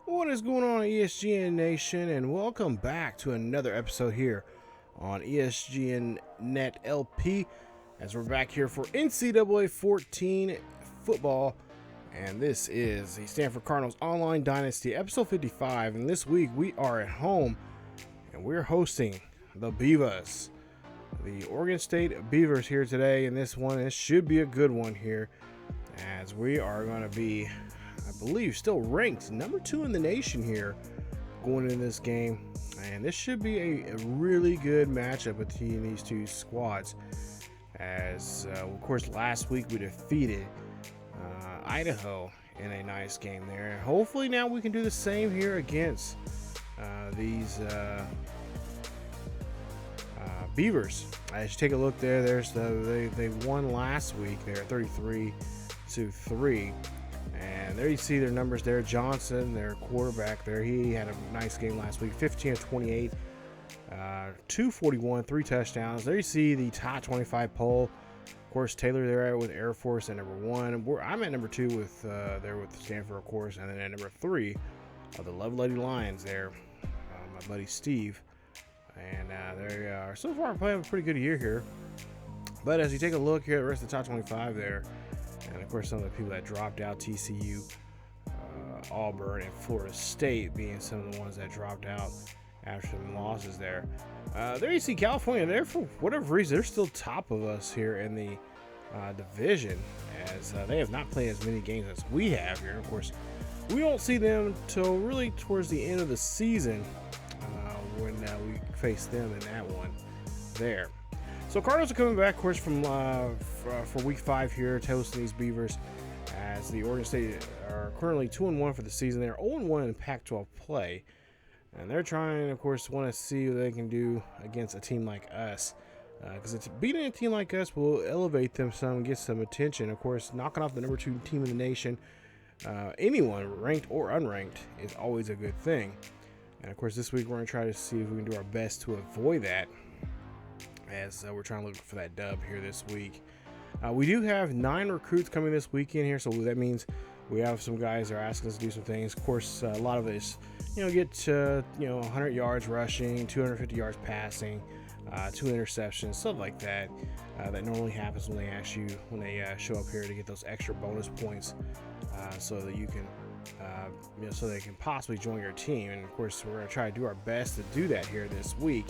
What is going on, ESGN Nation, and welcome back to another episode here on ESGNet LP, as we're back here for NCAA 14 football, and this is the Stanford Cardinals Online Dynasty, episode 55, and this week we are at home, and we're hosting the Beavers, the Oregon State Beavers here today, and this should be a good one here, as we are going to be, I believe, still ranked number 2 in the nation here going into this game. And this should be a really good matchup between these two squads. As, of course, last week we defeated Idaho in a nice game there. And hopefully now we can do the same here against these Beavers. As you take a look there, they won last week there, 33-3. And there you see their numbers there. Johnson, their quarterback there, he had a nice game last week, 15 of 28, 241, 3 touchdowns. There you see the top 25 poll. Of course, Taylor there with Air Force at number 1. I'm at number 2 with Stanford, of course, and then at number 3 are the Love Lady Lions there, my buddy Steve. And they are so far playing a pretty good year here. But as you take a look here at the rest of the top 25 there, and of course some of the people that dropped out, TCU, Auburn, and Florida State being some of the ones that dropped out after some losses there. There you see California there, for whatever reason, they're still top of us here in the division, as they have not played as many games as we have here. Of course, we don't see them till really towards the end of the season when we face them in that one there. So Cardinals are coming back, of course, from for week 5 here, hosting these Beavers, as the Oregon State are currently 2-1 for the season. They're 0-1 in Pac-12 play, and they're trying, of course, want to see what they can do against a team like us, because beating a team like us will elevate them some, get some attention. Of course, knocking off the number 2 team in the nation, anyone ranked or unranked, is always a good thing. And of course, this week we're going to try to see if we can do our best to avoid that, as we're trying to look for that dub here this week. We do have 9 recruits coming this weekend here, so that means we have some guys that are asking us to do some things. Of course, a lot of this, get 100 yards rushing, 250 yards passing, 2 interceptions, stuff like that. That normally happens when they show up here to get those extra bonus points, so that you can, so they can possibly join your team. And of course, we're going to try to do our best to do that here this week.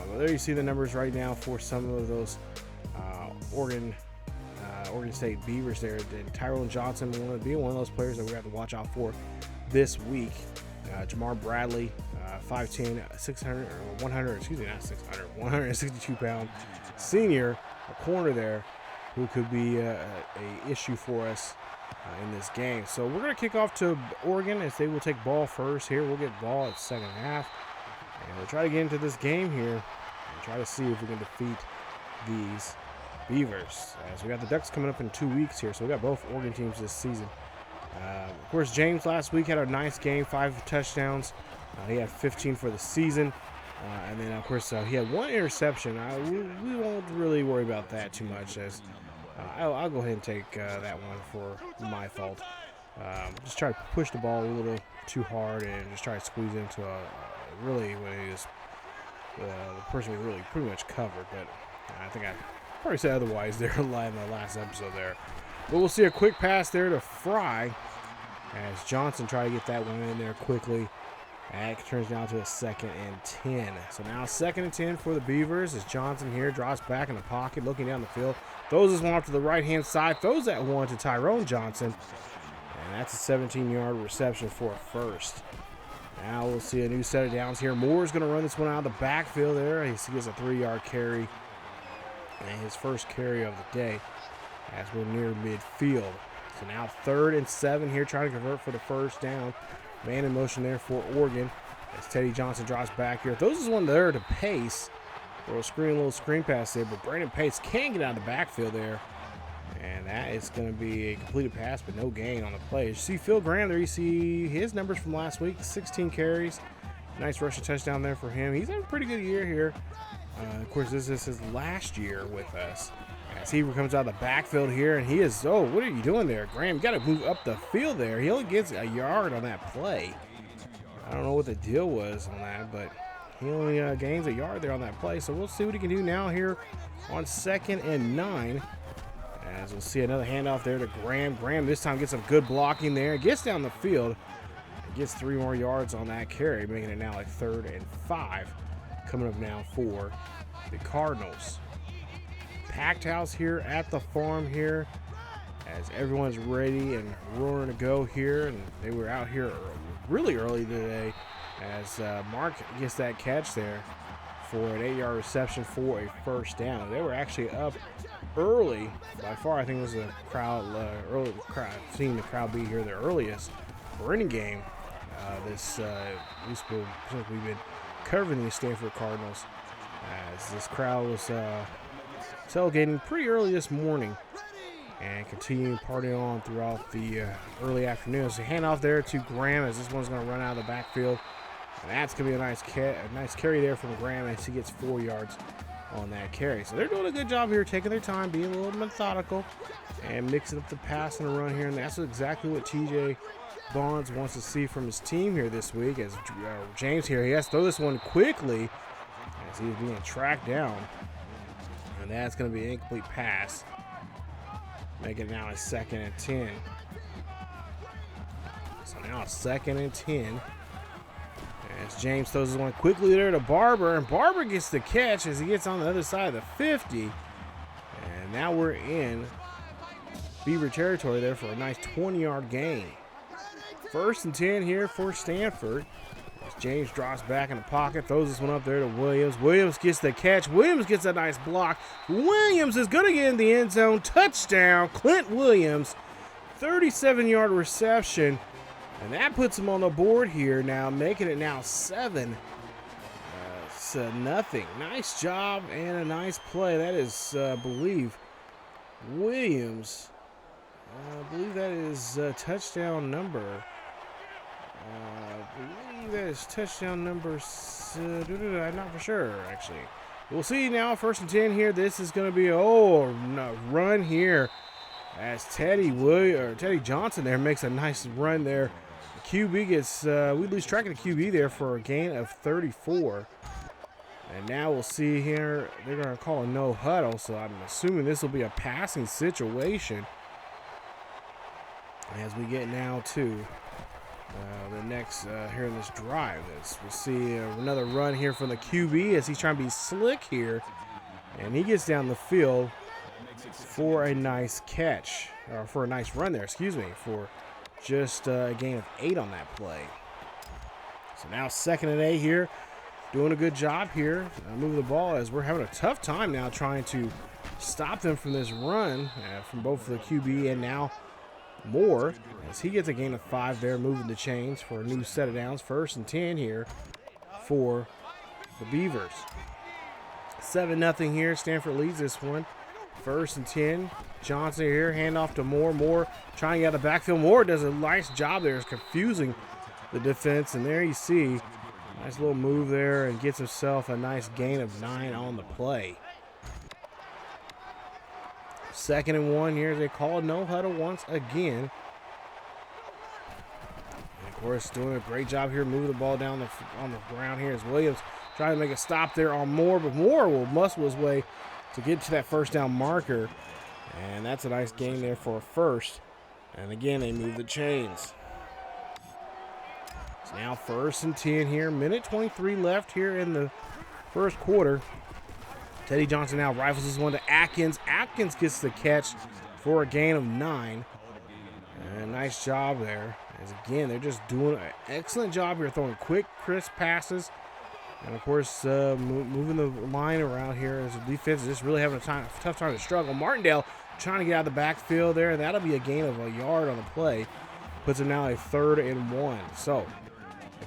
Well, there you see the numbers right now for some of those Oregon State Beavers there. And Tyrone Johnson will be one of those players that we have to watch out for this week. Jamar Bradley, 5'10", 162-pound senior, a corner there, who could be a issue for us in this game. So we're going to kick off to Oregon, as they will take ball first here. We'll get ball at second half. And we'll try to get into this game here and try to see if we can defeat these Beavers. As we got the Ducks coming up in 2 weeks here, so we got both Oregon teams this season. Of course, James last week had a nice game, 5 touchdowns. He had 15 for the season. And then, of course, he had 1 interception. We won't really worry about that too much, as I'll go ahead and take that one for my fault. Just try to push the ball a little too hard and just try to squeeze into really when it is the person was really pretty much covered, but I think I probably said otherwise there in the last episode there. But we'll see a quick pass there to Fry, as Johnson tried to get that one in there quickly. And it turns down to a 2nd and 10. So now 2nd and 10 for the Beavers, as Johnson here drops back in the pocket, looking down the field, throws this one off to the right-hand side, throws that one to Tyrone Johnson, and that's a 17-yard reception for a first. Now we'll see a new set of downs here. Moore's going to run this one out of the backfield there. He gets a 3-yard carry, and his first carry of the day, as we're near midfield. So now 3rd and 7 here, trying to convert for the first down. Man in motion there for Oregon, as Teddy Johnson drops back here. Throws this one there to Pace. A little screen pass there, but Brandon Pace can get out of the backfield there. And that is going to be a completed pass, but no gain on the play. You see Phil Graham there. You see his numbers from last week, 16 carries. Nice rushing touchdown there for him. He's had a pretty good year here. Of course, this is his last year with us. As he comes out of the backfield here, and he is, oh, what are you doing there, Graham? You got to move up the field there. He only gets a yard on that play. I don't know what the deal was on that, but he only gains a yard there on that play. So we'll see what he can do now here on 2nd and 9. As we'll see another handoff there to Graham. Graham this time gets some good blocking there. Gets down the field. Gets 3 more yards on that carry, making it now like 3rd and 5. Coming up now for the Cardinals. Packed house here at the farm here as everyone's ready and roaring to go here. And they were out here really early today as Mark gets that catch there for an 8-yard reception for a first down. They were actually up early. By far, I think it was a crowd, early crowd, seeing the crowd be here the earliest for any game. Since we've been covering the Stanford Cardinals, as this crowd was tailgating pretty early this morning and continuing partying on throughout the early afternoon. So handoff there to Graham as this one's going to run out of the backfield, and that's going to be a nice carry there from Graham as he gets 4 yards on that carry. So they're doing a good job here, taking their time, being a little methodical, and mixing up the pass and the run here, and that's exactly what TJ Bonds wants to see from his team here this week. As James here, he has to throw this one quickly as he's being tracked down, and that's going to be an incomplete pass. Make it now a 2nd and 10. So now it's 2nd and 10. As James throws this one quickly there to Barber, and Barber gets the catch as he gets on the other side of the 50. And now we're in Beaver territory there for a nice 20-yard gain. 1st and 10 here for Stanford. As James drops back in the pocket, throws this one up there to Williams. Williams gets the catch. Williams gets a nice block. Williams is going to get in the end zone. Touchdown, Clint Williams. 37-yard reception. And that puts him on the board here now, making it now 7-0. Nice job and a nice play. That is, I believe, Williams. I believe that is touchdown number. I believe that is touchdown number. I'm not for sure, actually. We'll see now. 1st and 10 here. This is going to be run here as Teddy Johnson there makes a nice run there. QB gets we lose track of the QB there for a gain of 34. And now we'll see here. They're going to call a no huddle, so I'm assuming this will be a passing situation. As we get now to the next here in this drive, we'll see another run here from the QB as he's trying to be slick here, and he gets down the field for a nice catch, or for a nice run there, excuse me, for just a gain of 8 on that play. So now 2nd and 8 here, doing a good job here, moving the ball as we're having a tough time now trying to stop them from this run from both the QB and now Moore, as he gets a gain of 5 there, moving the chains for a new set of downs. 1st and 10 here for the Beavers. 7-0 here. Stanford leads this one. 1st and 10. Johnson here, handoff to Moore. Moore trying to get out of the backfield. Moore does a nice job there, is confusing the defense, and there you see nice little move there and gets himself a nice gain of 9 on the play. 2nd and 1 here. They call no huddle once again. And of course, doing a great job here, moving the ball down on the ground here as Williams trying to make a stop there on Moore, but Moore will muscle his way to get to that first down marker. And that's a nice gain there for a first. And again, they move the chains. It's now 1st and 10 here. Minute 23 left here in the first quarter. Teddy Johnson now rifles this one to Atkins. Atkins gets the catch for a gain of 9. And nice job there. As again, they're just doing an excellent job here, throwing quick, crisp passes. And of course, moving the line around here as the defense is just really having a tough time to struggle. Martindale trying to get out of the backfield there, and that'll be a gain of a yard on the play. Puts it now a 3rd and 1. So,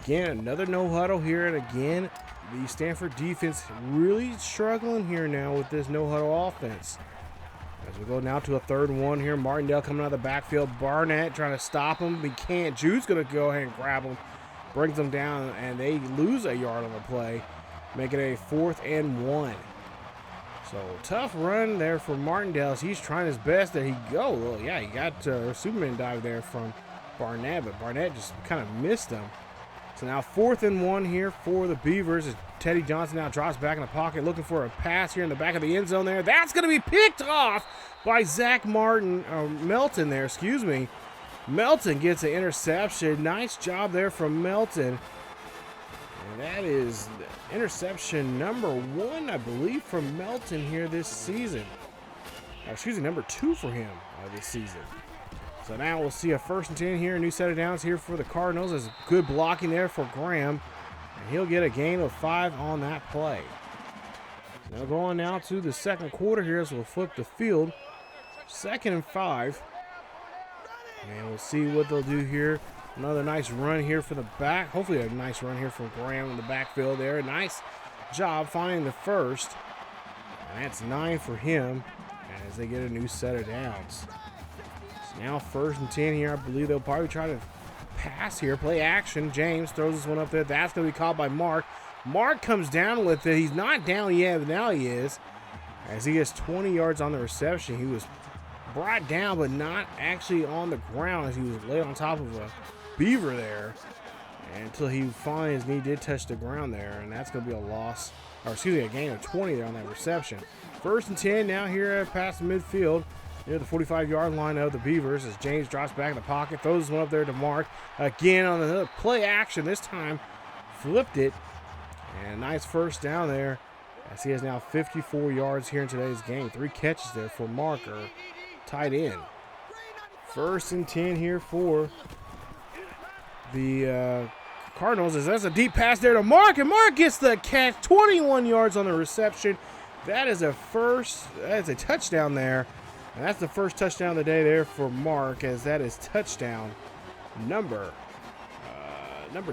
again, another no huddle here, and again, the Stanford defense really struggling here now with this no-huddle offense. As we go now to a 3rd and 1 here, Martindale coming out of the backfield. Barnett trying to stop him. He can't. Jude's going to go ahead and grab him. Brings them down, and they lose a yard on the play, making it a 4th and 1. So tough run there for Martindale. He's trying his best. There he go. Well, yeah, he got a Superman dive there from Barnett, but Barnett just kind of missed him. So now 4th and 1 here for the Beavers as Teddy Johnson now drops back in the pocket looking for a pass here in the back of the end zone there. That's going to be picked off by Melton there, excuse me. Melton gets an interception. Nice job there from Melton. And that is interception number 1, I believe, from Melton here this season. Excuse me, number 2 for him this season. So now we'll see a 1st and 10 here, a new set of downs here for the Cardinals. There's good blocking there for Graham, and he'll get a gain of 5 on that play. Now going now to the second quarter here as we'll flip the field. 2nd and 5. And we'll see what they'll do here. Another nice run here for the back. Hopefully a nice run here from Graham in the backfield there. Nice job finding the first. And that's 9 for him as they get a new set of downs. Now 1st and 10 here. I believe they'll probably try to pass here. Play action. James throws this one up there. That's going to be caught by Mark. Mark comes down with it. He's not down yet, but now he is. As he gets 20 yards on the reception. He was brought down, but not actually on the ground as he was laid on top of a Beaver there. Until he finally, his knee did touch the ground there. And that's going to be a loss. Or excuse me, a gain of 20 there on that reception. 1st and 10 now here past the midfield. Near the 45-yard line of the Beavers as James drops back in the pocket, throws one up there to Mark. Again on the play action, this time flipped it. And a nice 1st down there as he has now 54 yards here in today's game. 3 catches there for Mark, tight end. 1st and 10 here for the Cardinals as that's a deep pass there to Mark, and Mark gets the catch, 21 yards on the reception. That is a touchdown there. And that's the first touchdown of the day there for Mark, as that is touchdown number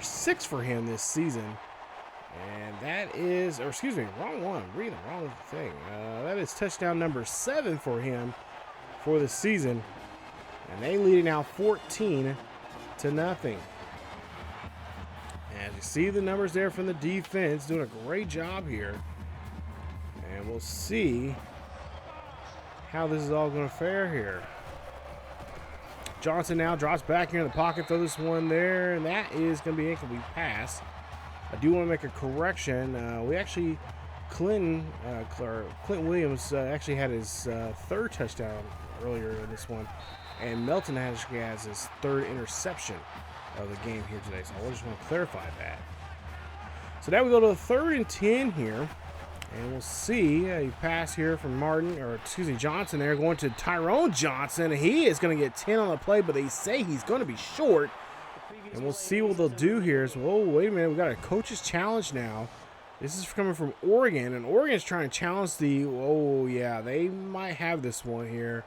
6 for him this season. And that is, or excuse me, wrong one. I'm reading the wrong thing. That is touchdown number 7 for him for the season. And they lead it now 14-0. As you see the numbers there from the defense, doing a great job here. And we'll see how this is all going to fare here. Johnson now drops back here in the pocket, throw this one there, and that is going to be an incomplete pass. I do want to make a correction. Clinton Williams actually had his 3rd touchdown earlier in this one, and Melton actually has his 3rd interception of the game here today. So I just want to clarify that. So now we go to the 3rd and 10 here. And we'll see a pass here from Johnson there, going to Tyrone Johnson. He is going to get 10 on the play, but they say he's going to be short. And we'll see what they'll do here. So, whoa, wait a minute. We got a coach's challenge now. This is coming from Oregon, and Oregon's trying to challenge the, oh, yeah, they might have this one here.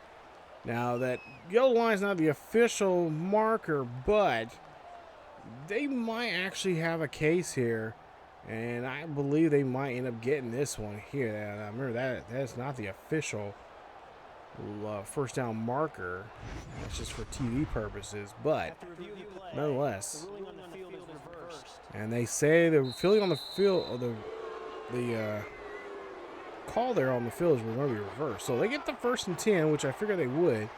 Now, that yellow line is not the official marker, but they might actually have a case here. And I believe they might end up getting this one here. And I remember that's not the official 1st down marker. That's just for TV purposes. But nonetheless, and they say the feeling on the field, the call there on the field is going to be reversed. So they get the 1st and 10, which I figured they would.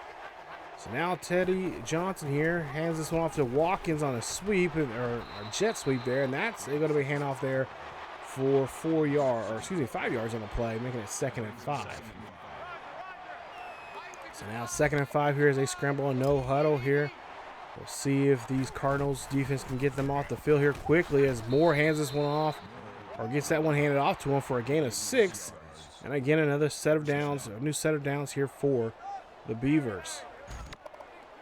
So now Teddy Johnson here hands this one off to Watkins on a sweep, or a jet sweep there, and that's going to be a handoff there for 5 yards on the play, making it 2nd and 5. So now 2nd and 5 here as they scramble a no huddle here. We'll see if these Cardinals defense can get them off the field here quickly as Moore hands this one off, or gets that one handed off to him for a gain of 6. And again, another set of downs, a new set of downs here for the Beavers.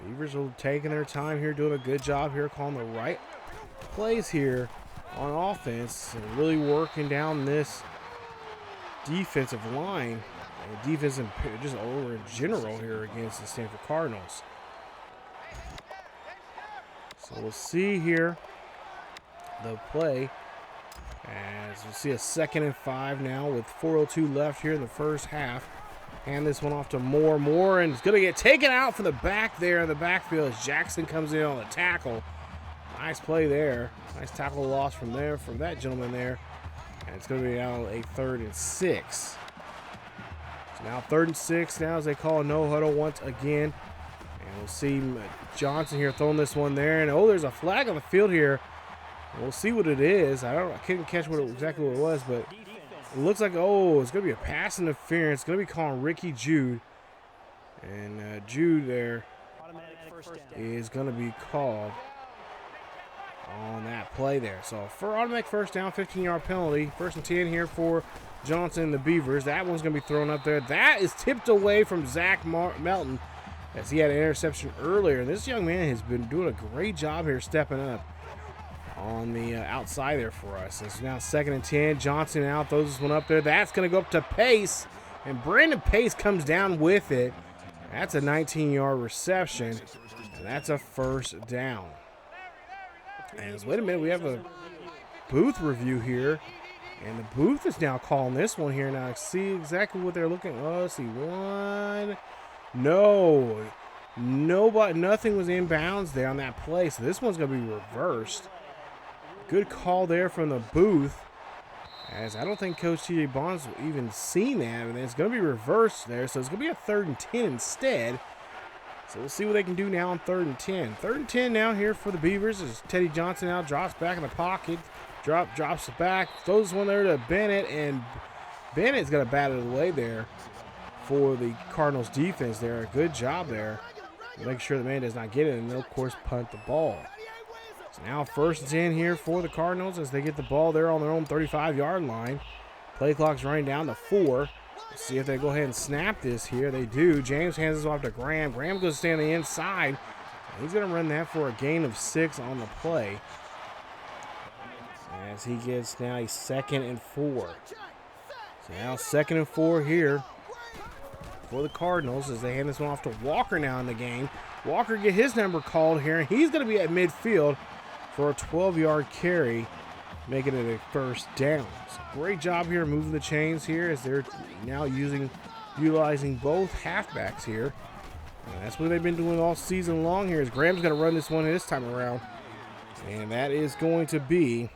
Beavers are taking their time here, doing a good job here, calling the right plays here on offense and really working down this defensive line and defense and just over in general here against the Stanford Cardinals. So we'll see here the play as we see a 2nd and 5 now with 4:02 left here in the first half. Hand this one off to Moore, and it's going to get taken out from the back there in the backfield as Jackson comes in on the tackle. Nice play there. Nice tackle loss from that gentleman there. And it's going to be now a 3rd and 6. So now 3rd and 6 now as they call a no huddle once again. And we'll see Johnson here throwing this one there. And, oh, there's a flag on the field here. We'll see what it is. I couldn't catch exactly what it was, but it looks like, oh, it's going to be a pass interference. It's going to be calling Ricky Jude. And Jude there is going to be called on that play there. So for automatic first down, 15-yard penalty. 1st and 10 here for Johnson and the Beavers. That one's going to be thrown up there. That is tipped away from Zach Melton as he had an interception earlier. And this young man has been doing a great job here stepping up on the outside there for us. It's now 2nd and 10. Johnson out, throws this one up there. That's going to go up to Pace, and Brandon Pace comes down with it. That's a 19-yard reception, and that's a 1st down. And wait a minute, we have a booth review here, and the booth is now calling this one here. Now, see exactly what they're looking. Oh, let's see, one. No, nobody, nothing was in bounds there on that play, so this one's going to be reversed. Good call there from the booth, as I don't think Coach T.J. Bonds even seen that, and it's going to be reversed there, so it's going to be a 3rd and 10 instead. So we'll see what they can do now on 3rd and 10. 3rd and 10 now here for the Beavers as Teddy Johnson now drops back in the pocket, drops it back, throws one there to Bennett, and Bennett's got to bat it away there for the Cardinals defense there. Good job there. Make sure the man does not get it, and they'll, of course, punt the ball. So now 1st and 10 here for the Cardinals as they get the ball there on their own 35-yard line. Play clock's running down to 4. Let's see if they go ahead and snap this here. They do. James hands this off to Graham. Graham goes to stay on the inside. He's going to run that for a gain of 6 on the play, as he gets now a 2nd and 4. So now 2nd and 4 here for the Cardinals as they hand this one off to Walker now in the game. Walker get his number called here, and he's going to be at midfield for a 12-yard carry, making it a 1st down. So great job here moving the chains here as they're now utilizing both halfbacks here. And that's what they've been doing all season long here, as Graham's going to run this one this time around. And that is going to be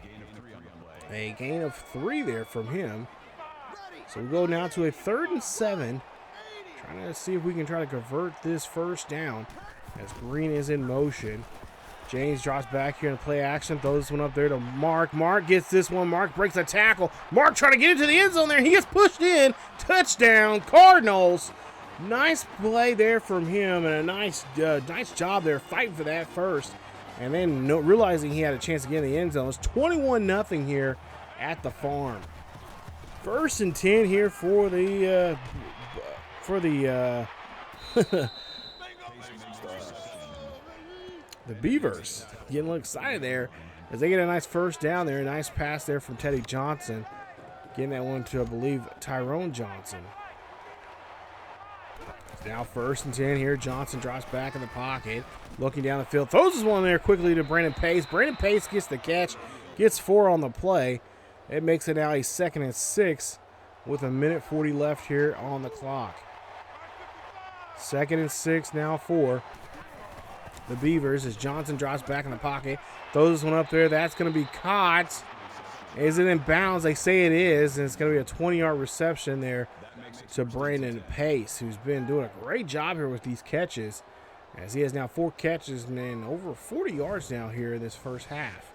a gain of 3 there from him. So we go now to a 3rd and 7. Trying to see if we can try to convert this 1st down as Green is in motion. James drops back here in play action, throws this one up there to Mark. Mark gets this one. Mark breaks a tackle. Mark trying to get into the end zone there. He gets pushed in. Touchdown, Cardinals. Nice play there from him, and a nice job there fighting for that first. And then realizing he had a chance to get in the end zone. It's 21-0 here at the farm. 1st and 10 here for the the Beavers. Getting a little excited there as they get a nice 1st down there. A nice pass there from Teddy Johnson. Getting that one to, I believe, Tyrone Johnson. Now 1st and 10 here. Johnson drops back in the pocket. Looking down the field. Throws this one there quickly to Brandon Pace. Brandon Pace gets the catch. Gets 4 on the play. It makes it now a 2nd and 6 with 1:40 left here on the clock. 2nd and 6 now for the Beavers as Johnson drops back in the pocket. Throws this one up there. That's going to be caught. Is it in bounds? They say it is, and it's going to be a 20-yard reception there to Brandon Pace, who's been doing a great job here with these catches, as he has now 4 catches and then over 40 yards now here in this 1st half.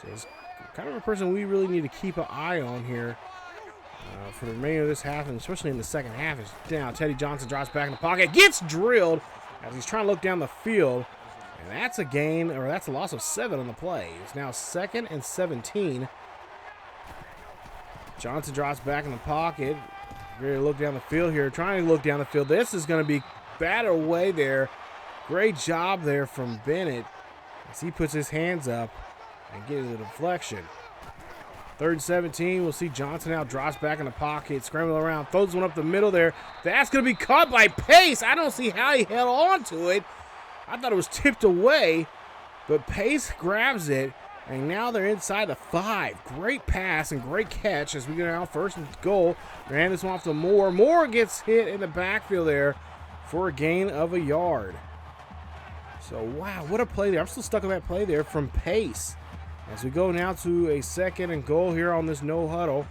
So it's kind of a person we really need to keep an eye on here for the remainder of this half, and especially in the 2nd half. Is now Teddy Johnson drops back in the pocket, gets drilled as he's trying to look down the field, and that's a gain, or that's a loss of 7 on the play. It's now 2nd and 17. Johnson drops back in the pocket, ready to look down the field here, trying to look down the field. This is going to be batted away there. Great job there from Bennett as he puts his hands up and gets a deflection. 3rd and 17. We'll see Johnson now drops back in the pocket, scrambling around, throws one up the middle there. That's going to be caught by Pace. I don't see how he held on to it. I thought it was tipped away, but Pace grabs it, and now they're inside the 5. Great pass and great catch as we get out 1st and goal. They hand this one off to Moore. Moore gets hit in the backfield there for a gain of a yard. So, wow, what a play there. I'm still stuck on that play there from Pace. As we go now to a 2nd and goal here on this no huddle.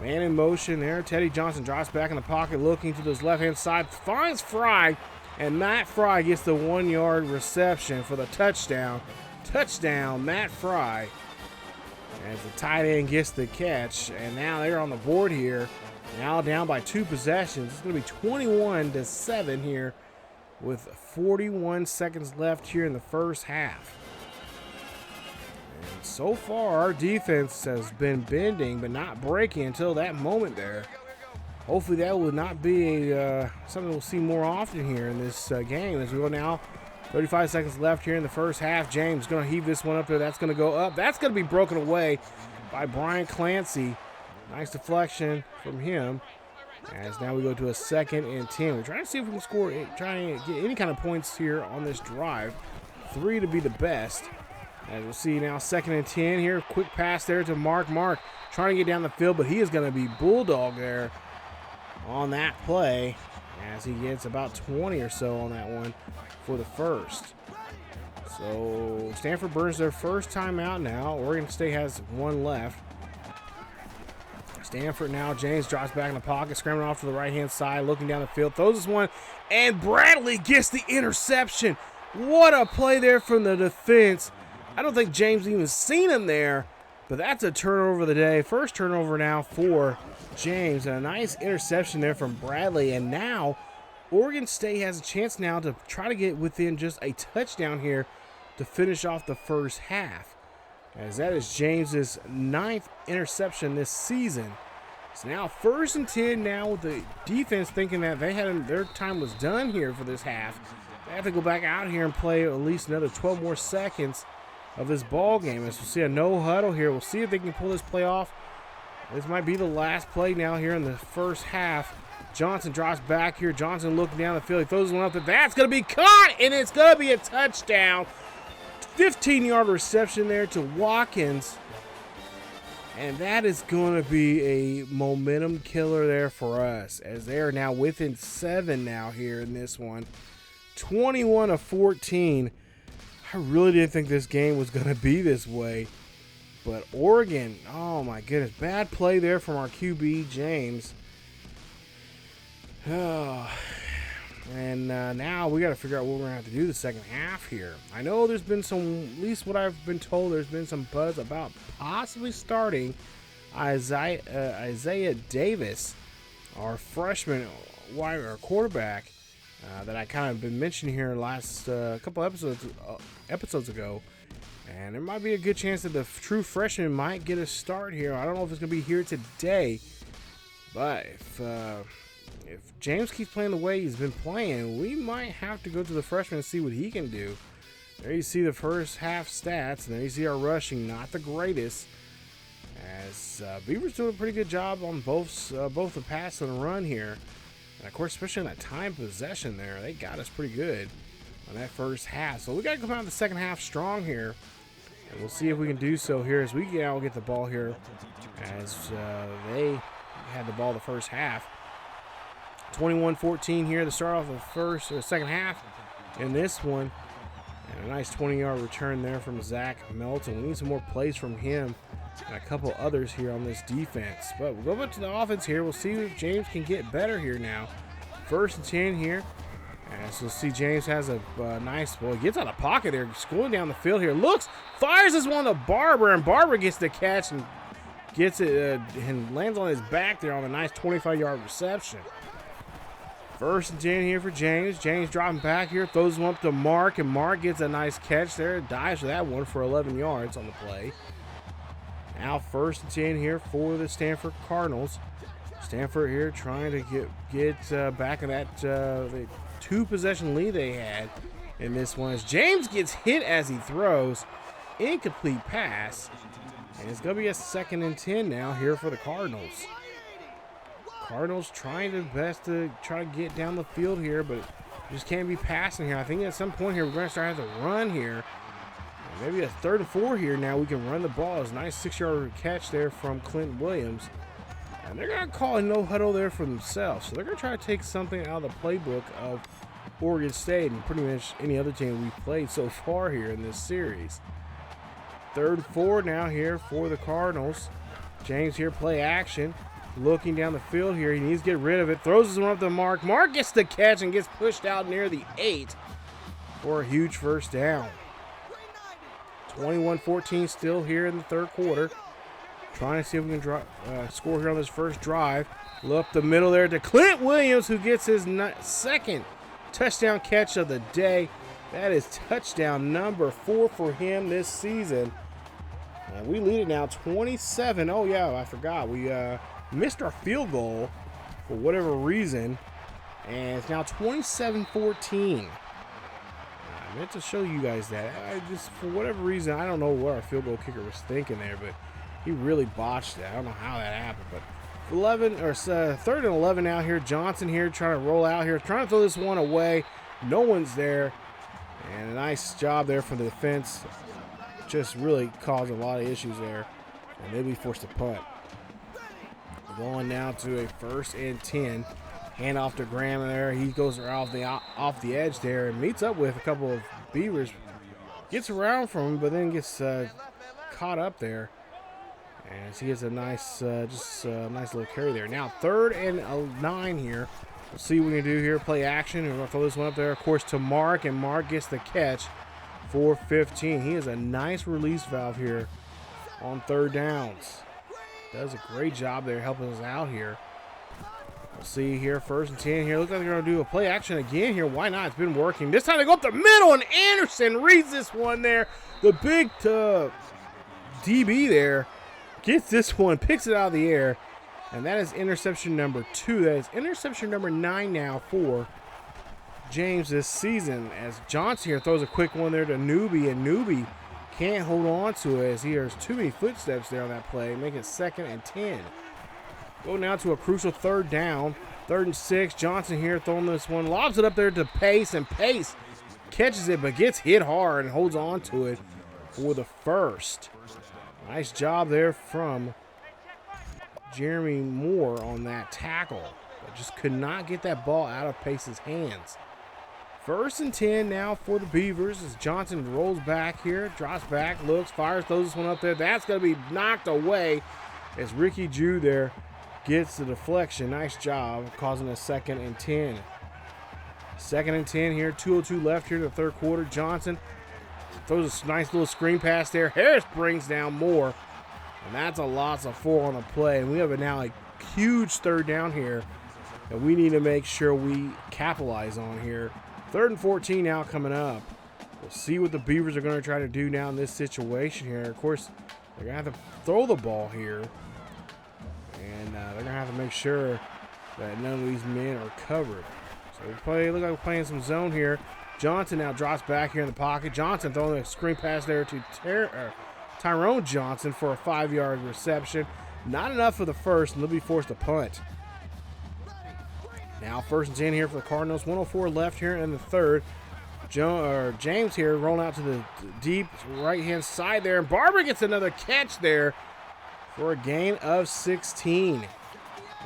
Man in motion there. Teddy Johnson drops back in the pocket, looking to his left-hand side. Finds Fry, and Matt Fry gets the 1-yard reception for the touchdown. Touchdown, Matt Fry, as the tight end gets the catch. And now they're on the board here. Now down by 2 possessions. It's going to be 21-7 here with 41 seconds left here in the first half. And so far, our defense has been bending but not breaking until that moment there. Hopefully that will not be something we'll see more often here in this game as we go now. 35 seconds left here in the first half. James going to heave this one up there. That's going to go up. That's going to be broken away by Brian Clancy. Nice deflection from him. As now we go to a 2nd and 10. We're trying to see if we can score, trying to get any kind of points here on this drive. 3 to be the best. As we'll see now, 2nd and 10 here. Quick pass there to Mark. Mark trying to get down the field, but he is going to be bulldog there on that play as he gets about 20 or so on that one for the first. So Stanford burns their first timeout now. Oregon State has 1 left. Stanford now, James drops back in the pocket, scrambling off to the right-hand side, looking down the field, throws this one, and Bradley gets the interception. What a play there from the defense. I don't think James even seen him there, but that's a turnover of the day. First turnover now for James, and a nice interception there from Bradley. And now Oregon State has a chance now to try to get within just a touchdown here to finish off the first half, as that is James's 9th interception this season. So now 1st and 10 now with the defense thinking that they had their time was done here for this half. They have to go back out here and play at least another 12 more seconds of this ball game. As we'll see a no huddle here. We'll see if they can pull this play off. This might be the last play now here in the first half. Johnson drops back here. Johnson looking down the field. He throws one up there. That's going to be caught, and it's going to be a touchdown. 15-yard reception there to Watkins. And that is going to be a momentum killer there for us, as they are now within 7 now here in this one. 21-14. I really didn't think this game was going to be this way. But Oregon, oh my goodness, bad play there from our QB, James. And now we got to figure out what we're going to have to do the second half here. I know there's been some, at least what I've been told, there's been some buzz about possibly starting Isaiah Davis, our freshman quarterback, that I kind of been mentioning here last couple episodes ago. And there might be a good chance that the true freshman might get a start here. I don't know if it's going to be here today, but if James keeps playing the way he's been playing, we might have to go to the freshman and see what he can do. There you see the first half stats, and there you see our rushing, not the greatest. As Beavers doing a pretty good job on both the pass and the run here. And of course, especially in that time possession there, they got us pretty good on that first half. So we got to come out the second half strong here. And we'll see if we can do so here as we now get the ball here, as they had the ball the first half. 21-14 here to start off the second half in this one. And a nice 20-yard return there from Zach Melton. We need some more plays from him and a couple others here on this defense. But we'll go back to the offense here. We'll see if James can get better here now. 1st and 10 here. As we'll see, James has a nice, well, he gets out of pocket there, going down the field here. Looks, fires this one to Barber, and Barber gets the catch and gets it and lands on his back there on a nice 25-yard reception. 1st and 10 here for James. James dropping back here, throws one up to Mark, and Mark gets a nice catch there. Dives for that one for 11 yards on the play. Now 1st and 10 here for the Stanford Cardinals. Stanford here trying to get back in that the 2-possession lead they had in this one. As James gets hit as he throws. Incomplete pass. And it's going to be a 2nd and 10 now here for the Cardinals. Cardinals trying their best to try to get down the field here, but just can't be passing here. I think at some point here we're going to start having to run here. And maybe a 3rd and 4 here now we can run the ball. It's a nice 6-yard catch there from Clinton Williams. And they're going to call a no huddle there for themselves. So they're going to try to take something out of the playbook of Oregon State and pretty much any other team we've played so far here in this series. 3rd and 4 now here for the Cardinals. James here, play action. looking down the field here. He needs to get rid of it. Throws this one up to Mark. Mark gets the catch and gets pushed out near the 8 for a huge first down. 21-14 still here in the third quarter. Trying to see if we can score here on this first drive. Look up the middle there to Clint Williams, who gets his second touchdown catch of the day. That is touchdown number 4 for him this season. And we lead it now 27. Oh, yeah, I forgot. We missed our field goal for whatever reason. And it's now 27-14. I meant to show you guys that. For whatever reason, I don't know what our field goal kicker was thinking there, but he really botched it. I don't know how that happened, but 3rd and 11 now here. Johnson here trying to roll out here, trying to throw this one away. No one's there. And a nice job there from the defense. Just really caused a lot of issues there. And they'll be forced to punt. Going now to a 1st and 10. Hand off to Graham there. He goes off the edge there and meets up with a couple of Beavers. Gets around from him, but then gets caught up there. And he gets a nice, nice little carry there. Now 3rd and 9 here. We'll see what we can do here. Play action. We're going to throw this one up there, of course, to Mark. And Mark gets the catch for 15. He has a nice release valve here on 3rd downs. Does a great job there helping us out here. We'll see here, 1st and 10 here. Looks like they're going to do a play action again here. Why not? It's been working. This time they go up the middle, and Anderson reads this one there. The big DB there gets this one, picks it out of the air. And that is interception number 2. That is interception number 9 now for James this season. As Johnson here throws a quick one there to Newby, and Newby can't hold on to it as he hears too many footsteps there on that play, making it 2nd and 10. Go now to a crucial 3rd down, 3rd and 6. Johnson here throwing this one, lobs it up there to Pace, and Pace catches it but gets hit hard and holds on to it for the first. Nice job there from Jeremy Moore on that tackle, but just could not get that ball out of Pace's hands. 1st and 10 now for the Beavers as Johnson rolls back here, drops back, looks, fires, throws this one up there. That's going to be knocked away as Ricky Jew there gets the deflection. Nice job, causing a 2nd and 10. 2nd and 10 here, 2:02 left here in the 3rd quarter. Johnson throws a nice little screen pass there. Harris brings down Moore. And that's a loss of 4 on the play. And we have now a huge 3rd down here that we need to make sure we capitalize on here. 3rd and 14 now coming up. We'll see what the Beavers are going to try to do now in this situation here. Of course, they're going to have to throw the ball here. And they're going to have to make sure that none of these men are covered. So look like we're playing some zone here. Johnson now drops back here in the pocket. Johnson throwing a screen pass there to Tyrone Johnson for a 5-yard reception. Not enough for the first, and they'll be forced to punt. Now 1st and 10 here for the Cardinals. 1:04 left here in the 3rd. James here rolling out to the deep right-hand side there. And Barber gets another catch there for a gain of 16.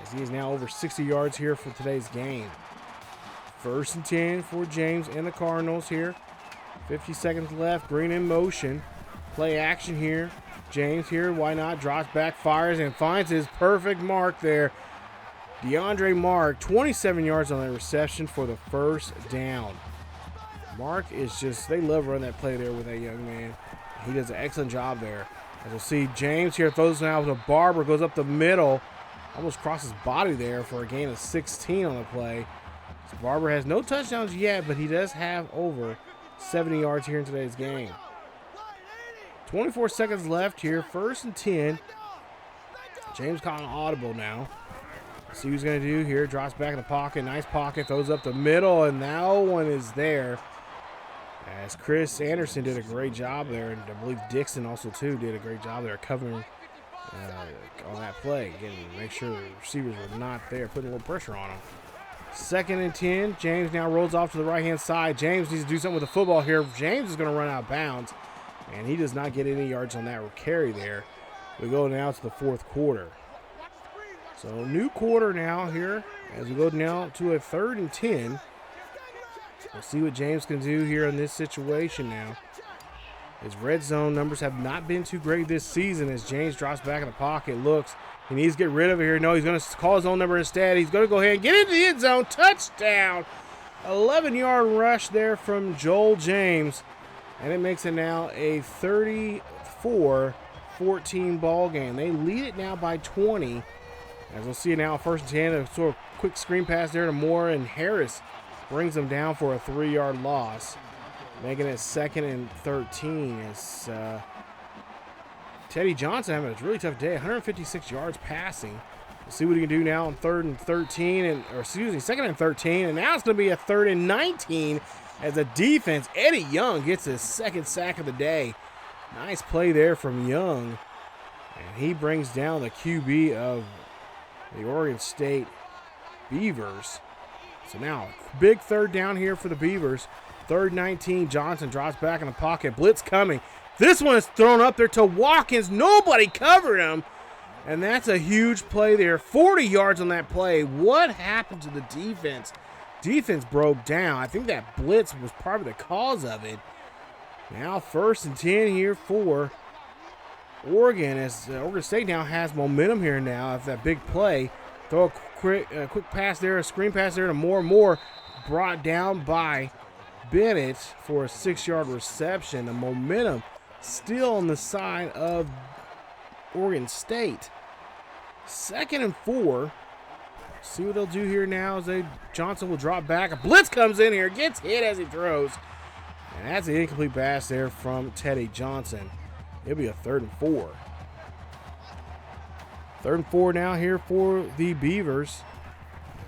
As he is now over 60 yards here for today's game. 1st and 10 for James and the Cardinals here. 50 seconds left. Green in motion. Play action here. James here, why not? Drops back, fires, and finds his perfect mark there. DeAndre Mark, 27 yards on that reception for the 1st down. Mark is just, they love running that play there with that young man. He does an excellent job there. As we'll see, James here throws now to Barber, goes up the middle, almost crosses body there for a gain of 16 on the play. So Barber has no touchdowns yet, but he does have over 70 yards here in today's game. 24 seconds left here, 1st and 10. James caught an audible now. See what he's going to do here. Drops back in the pocket. Nice pocket. Throws up the middle, and no one is there. As Chris Anderson did a great job there, and I believe Dixon also, too, did a great job there covering on that play. Again, make sure the receivers were not there, putting a little pressure on them. 2nd and 10. James now rolls off to the right-hand side. James needs to do something with the football here. James is going to run out of bounds, and he does not get any yards on that carry there. We go now to the 4th quarter. So new quarter now here as we go now to a 3rd and 10. We'll see what James can do here in this situation now. His red zone numbers have not been too great this season as James drops back in the pocket, looks. He needs to get rid of it here. No, he's going to call his own number instead. He's going to go ahead and get into the end zone. Touchdown. 11-yard rush there from Joel James. And it makes it now a 34-14 ball game. They lead it now by 20. As we'll see now, 1st and 10, a sort of quick screen pass there to Moore, and Harris brings them down for a 3-yard loss, making it 2nd and 13. As Teddy Johnson having a really tough day, 156 yards passing. We'll see what he can do now on 3rd and 13, or excuse me, 2nd and 13, and now it's going to be a 3rd and 19 as the defense, Eddie Young gets his 2nd sack of the day. Nice play there from Young, and he brings down the QB of the Oregon State Beavers. So now, big 3rd down here for the Beavers. 3rd 19, Johnson drops back in the pocket. Blitz coming. This one is thrown up there to Watkins. Nobody covered him. And that's a huge play there. 40 yards on that play. What happened to the defense? Defense broke down. I think that blitz was probably the cause of it. Now 1st and 10 here for Oregon, as Oregon State now has momentum here now after that big play. Throw a quick pass there, a screen pass there to Moore, brought down by Bennett for a 6-yard reception. The momentum still on the side of Oregon State. 2nd and 4. See what they'll do here now as Johnson will drop back. A blitz comes in here, gets hit as he throws. And that's an incomplete pass there from Teddy Johnson. It'll be a 3rd and 4. 3rd and 4 now here for the Beavers.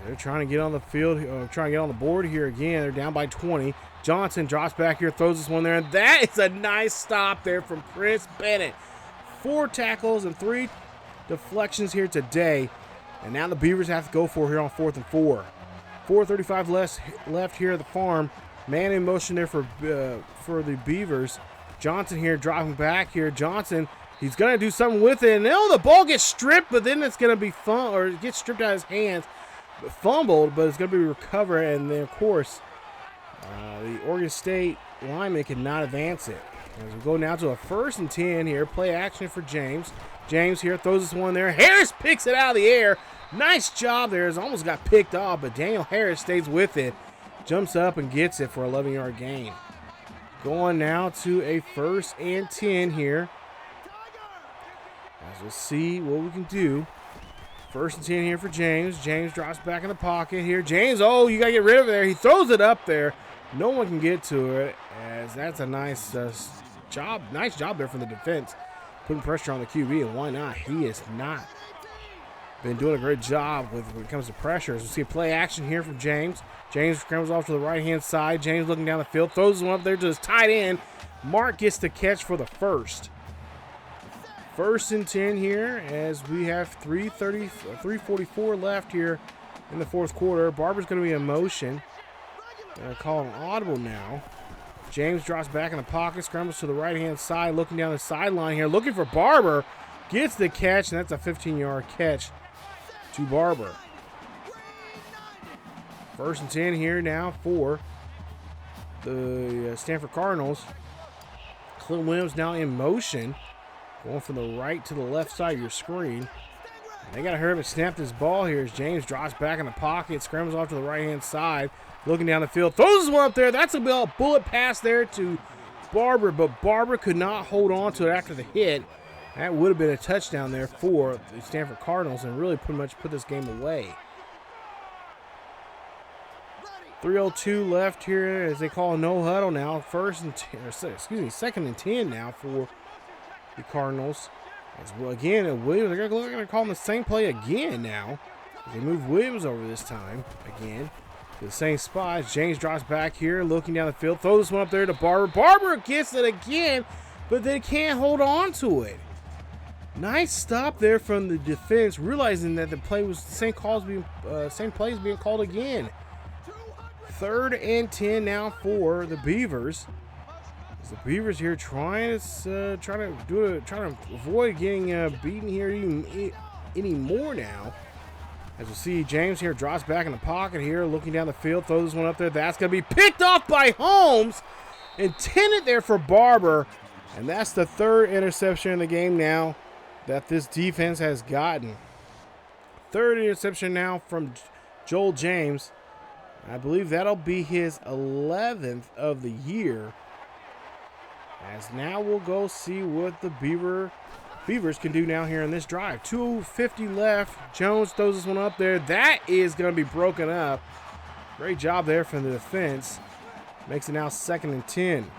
They're trying to get on the field, trying to get on the board here again. They're down by 20. Johnson drops back here, throws this one there, and that is a nice stop there from Chris Bennett. 4 tackles and 3 deflections here today. And now the Beavers have to go for here on 4th and 4. 4:35 left here at the farm. Man in motion there for the Beavers. Johnson here dropping back here. Johnson, he's going to do something with it. And now the ball gets stripped, but then it's going to be it gets stripped out of his hands. Fumbled, but it's going to be recovered. And then, of course, the Oregon State lineman cannot advance it. As we go now to a 1st and 10 here. Play action for James. James here throws this one there. Harris picks it out of the air. Nice job there. It almost got picked off, but Daniel Harris stays with it. Jumps up and gets it for an 11-yard gain. Going now to a 1st and 10 here. As we'll see what we can do. 1st and 10 here for James. James drops back in the pocket here. James, oh, you got to get rid of it there. He throws it up there. No one can get to it, as that's a nice job. Nice job there from the defense. Putting pressure on the QB, and why not? He has not been doing a great job when it comes to pressure. As we see a play action here from James. James scrambles off to the right-hand side. James looking down the field, throws one up there to his tight end. Mark gets the catch for the first. 1st and 10 here as we have 3:44 left here in the 4th quarter. Barber's going to be in motion. Call an audible now. James drops back in the pocket, scrambles to the right-hand side, looking down the sideline here, looking for Barber. Gets the catch, and that's a 15-yard catch to Barber. 1st and 10 here now for the Stanford Cardinals. Clint Williams now in motion, going from the right to the left side of your screen. They got to hurry up and snap this ball here as James drops back in the pocket, scrambles off to the right-hand side, looking down the field, throws this one up there. That's a bullet pass there to Barber, but Barber could not hold on to it after the hit. That would have been a touchdown there for the Stanford Cardinals and really pretty much put this game away. 3:02 left here as they call a no huddle now. 2nd and 10 now for the Cardinals. As well, again, Williams, they're going to call him the same play again now. They move Williams over this time again to the same spot. James drops back here, looking down the field, throws this one up there to Barber. Barber gets it again, but they can't hold on to it. Nice stop there from the defense, realizing that the play was the same plays being called again. 3rd and 10 now for the Beavers. As the Beavers here trying to avoid getting beaten here any more now. As we see, James here drops back in the pocket here, looking down the field, throws this one up there. That's going to be picked off by Holmes. Intended there for Barber. And that's the third interception in the game now that this defense has gotten. Third interception now from Joel James. I believe that'll be his 11th of the year. As now we'll go see what the Beavers can do now here in this drive. 2:50 left. Jones throws this one up there. That is going to be broken up. Great job there from the defense. Makes it now 2nd and 10.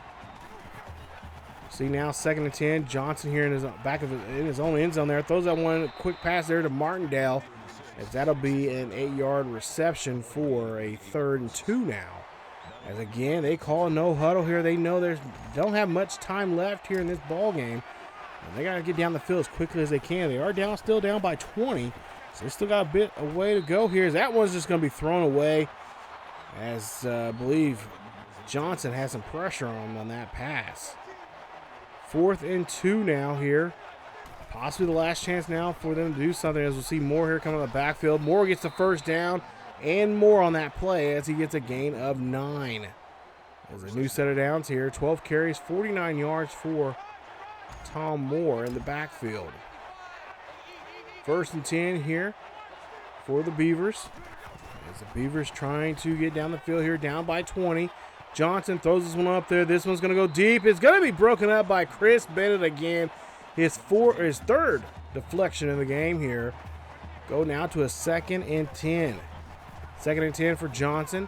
See now 2nd and 10. Johnson here in his in his own end zone there. Throws that one quick pass there to Martindale. As that'll be an 8-yard reception for a 3rd and 2 now. As again, they call a no huddle here. They know they don't have much time left here in this ball game. And they got to get down the field as quickly as they can. They are still down by 20. So they still got a bit of way to go here. As that one's just going to be thrown away. As I believe Johnson has some pressure on him on that pass. 4th and 2 now here. Possibly the last chance now for them to do something, as we'll see Moore here coming out of the backfield. Moore gets the first down and more on that play as he gets a gain of 9. There's a new set of downs here. 12 carries, 49 yards for Tom Moore in the backfield. 1st and 10 here for the Beavers. As the Beavers trying to get down the field here, down by 20. Johnson throws this one up there. This one's going to go deep. It's going to be broken up by Chris Bennett again. His 3rd deflection in the game here. Go now to a 2nd and 10. 2nd and 10 for Johnson.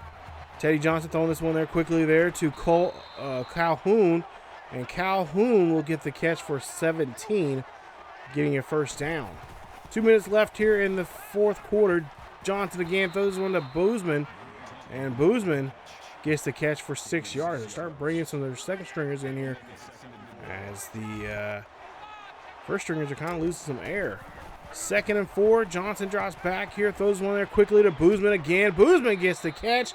Teddy Johnson throwing this one there quickly there to Calhoun. And Calhoun will get the catch for 17, getting a 1st down. 2 minutes left here in the 4th quarter. Johnson again throws one to Boozman. And Boozman gets the catch for 6 yards. They start bringing some of their second stringers in here as the first stringers are kind of losing some air. 2nd and 4. Johnson drops back here, throws one there quickly to Boozman again. Boozman gets the catch,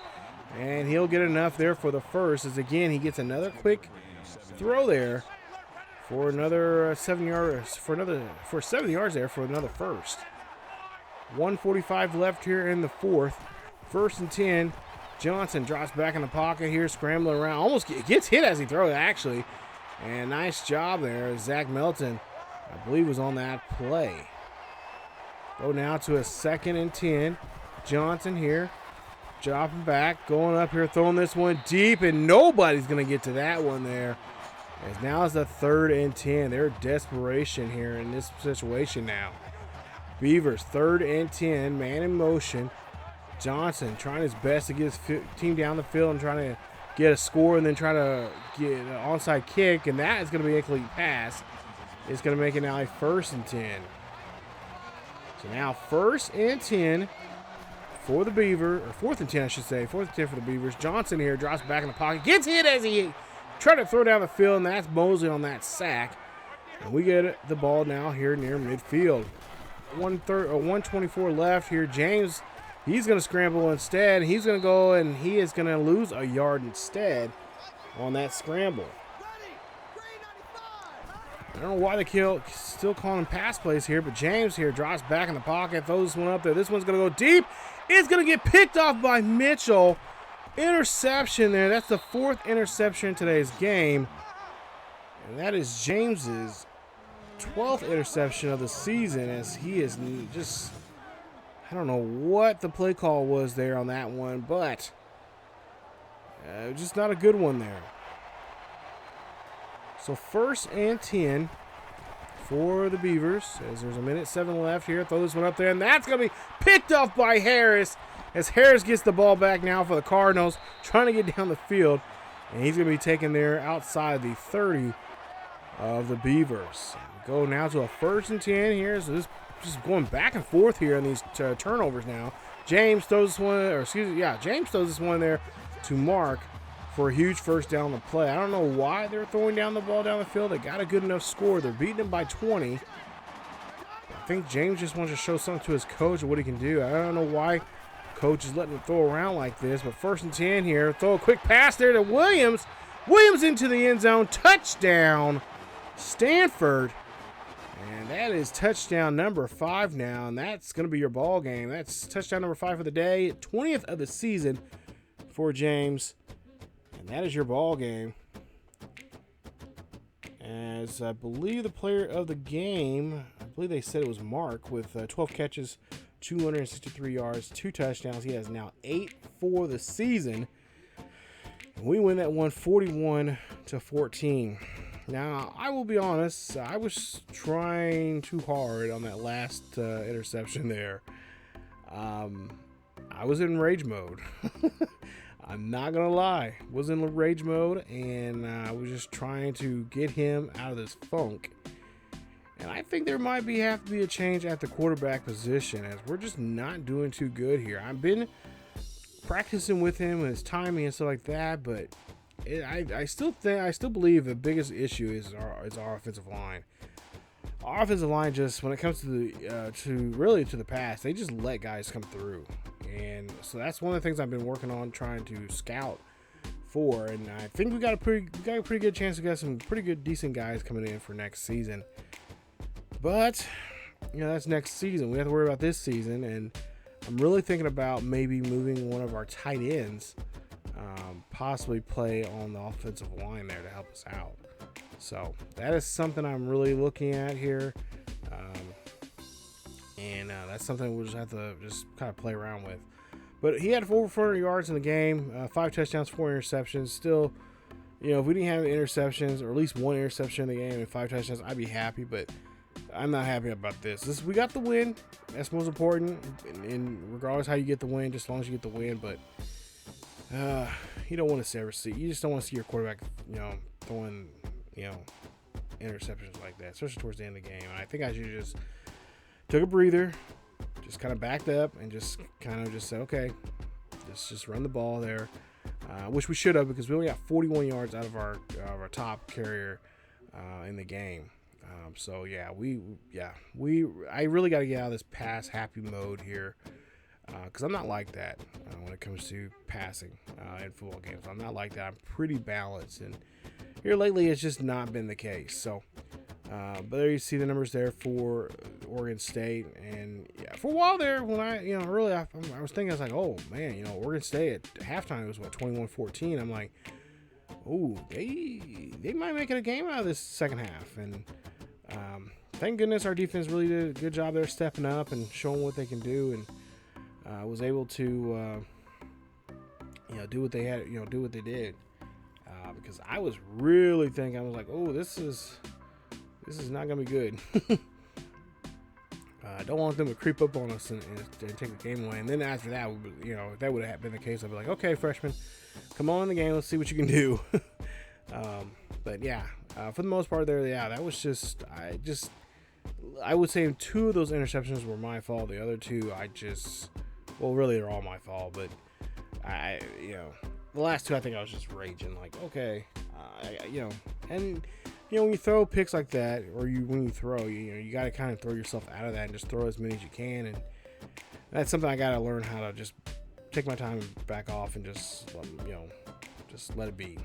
and he'll get enough there for the first. As again, he gets another quick throw there for another 7 yards for 7 yards there for another first. 1:45 left here in the 4th. 1st and 10. Johnson drops back in the pocket here, scrambling around. Almost gets hit as he throws it, actually. And nice job there. Zach Melton, I believe, was on that play. Go now to a 2nd and 10. Johnson here, dropping back, going up here, throwing this one deep, and nobody's going to get to that one there. As now is the 3rd and 10. They're desperation here in this situation now. Beavers, 3rd and 10, man in motion. Johnson trying his best to get his team down the field and trying to get a score and then try to get an onside kick, and that is going to be a complete pass. It's going to make it now a 1st and 10. So now 1st and 10 for the Beavers, or 4th and 10 I should say, 4th and 10 for the Beavers. Johnson here drops back in the pocket, gets hit as he tried to throw down the field, and that's Mosley on that sack. And we get the ball now here near midfield. 1:24 left here. James, he's going to scramble instead. He's going to go, and he is going to lose a yard instead on that scramble. I don't know why they still calling pass plays here, but James here drops back in the pocket, throws this one up there. This one's going to go deep. It's going to get picked off by Mitchell. Interception there. That's the 4th interception in today's game. And that is James's 12th interception of the season, as he is just, I don't know what the play call was there on that one, but just not a good one there. So 1st and 10 for the Beavers, as there's a 1:07 left here. Throw this one up there, and that's going to be picked off by Harris, as Harris gets the ball back now for the Cardinals, trying to get down the field, and he's going to be taken there outside the 30 of the Beavers. Go now to a 1st and 10 here, so this just going back and forth here on these turnovers now. James throws this one, James throws this one there to Mark for a huge 1st down on the play. I don't know why they're throwing down the ball down the field. They got a good enough score. They're beating them by 20. I think James just wants to show something to his coach of what he can do. I don't know why coach is letting him throw around like this, but 1st and 10 here. Throw a quick pass there to Williams. Williams into the end zone. Touchdown, Stanford. And that is touchdown number 5 now, and that's going to be your ball game. That's touchdown number 5 for the day, 20th of the season for James. And that is your ball game. as I believe the player of the game, I believe they said it was Mark with 12 catches, 263 yards, 2 touchdowns. He has now 8 for the season. We win that one 41-14. Now, I will be honest, I was trying too hard on that last interception there. I was in rage mode. I'm not going to lie. Was in rage mode, and I was just trying to get him out of this funk. And I think there might have to be a change at the quarterback position, as we're just not doing too good here. I've been practicing with him and his timing and stuff like that, but I still believe the biggest issue is our offensive line. Our offensive line, just when it comes to the pass, they just let guys come through, and so that's one of the things I've been working on, trying to scout for. And I think we got a pretty good chance to get some pretty good, decent guys coming in for next season. But that's next season. We have to worry about this season, and I'm really thinking about maybe moving one of our tight ends, possibly play on the offensive line there to help us out. So that is something I'm really looking at here, and that's something we'll just have to just kind of play around with. But he had over 400 yards in the game, 5 touchdowns, 4 interceptions. Still, if we didn't have interceptions, or at least 1 interception in the game and 5 touchdowns, I'd be happy. But I'm not happy about this. We got the win. That's most important. And regardless how you get the win, just as long as you get the win. But you don't want to see. You just don't want to see your quarterback, throwing, interceptions like that, especially towards the end of the game. And I think I should just took a breather, just kind of backed up, and just said, okay, let's just run the ball there. Which we should have, because we only got 41 yards out of our top carrier in the game. So I really got to get out of this pass happy mode here, because I'm not like that when it comes to passing in football games. I'm not like that. I'm pretty balanced, and here lately it's just not been the case. So, but there you see the numbers there for Oregon State, and for a while there, when I was thinking, I was like, oh man, Oregon State at halftime was 21-14. I'm like, oh, they might make it a game out of this second half, and thank goodness our defense really did a good job there, stepping up and showing what they can do, and was able to do what they had, do what they did, because I was really thinking, I was like, oh, this is not gonna be good. I don't want them to creep up on us and take the game away. And then after that, if that would have been the case, I'd be like, okay, freshman, come on in the game, let's see what you can do. But for the most part there, that was I would say 2 of those interceptions were my fault. The other 2, really they're all my fault. But the last 2, I think I was just raging, like, okay, and when you throw picks like that, or when you throw, you got to kind of throw yourself out of that and just throw as many as you can. And that's something I got to learn how to just take my time and back off and just let it be.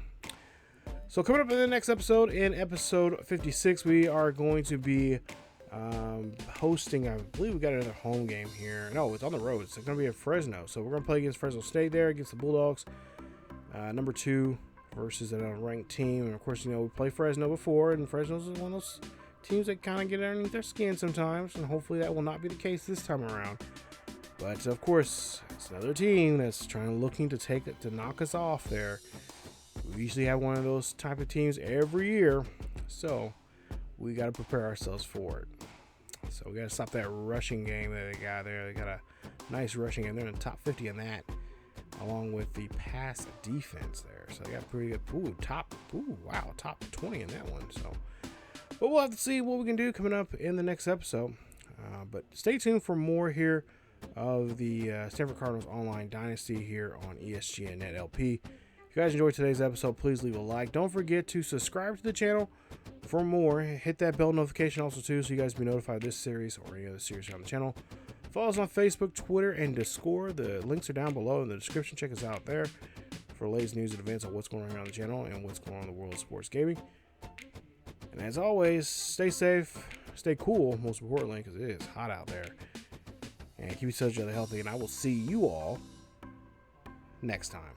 So coming up in the next episode, in episode 56, we are going to be hosting, I believe we got another home game here. No, it's on the road. It's going to be at Fresno. So we're going to play against Fresno State there, against the Bulldogs, number 2 versus an unranked team. And of course, we played Fresno before, and Fresno's one of those teams that kind of get underneath their skin sometimes, and hopefully that will not be the case this time around. But of course, it's another team that's looking to knock us off there. We usually have one of those type of teams every year, so we got to prepare ourselves for it. So we got to stop that rushing game that they got there. They got a nice rushing game. They're in the top 50 in that, along with the pass defense there. So they got pretty good. Top 20 in that one. So, but we'll have to see what we can do coming up in the next episode. But stay tuned for more here of the Stanford Cardinals online dynasty here on ESGNet LP. If you guys enjoyed today's episode, please leave a like. Don't forget to subscribe to the channel for more. Hit that bell notification also too, so you guys be notified of this series or any other series on the channel. Follow us on Facebook, Twitter, and Discord. The links are down below in the description. Check us out there for the latest news and events on what's going on around the channel and what's going on in the world of sports gaming. And as always, stay safe, stay cool, most importantly, because it is hot out there. And keep each other healthy, and I will see you all next time.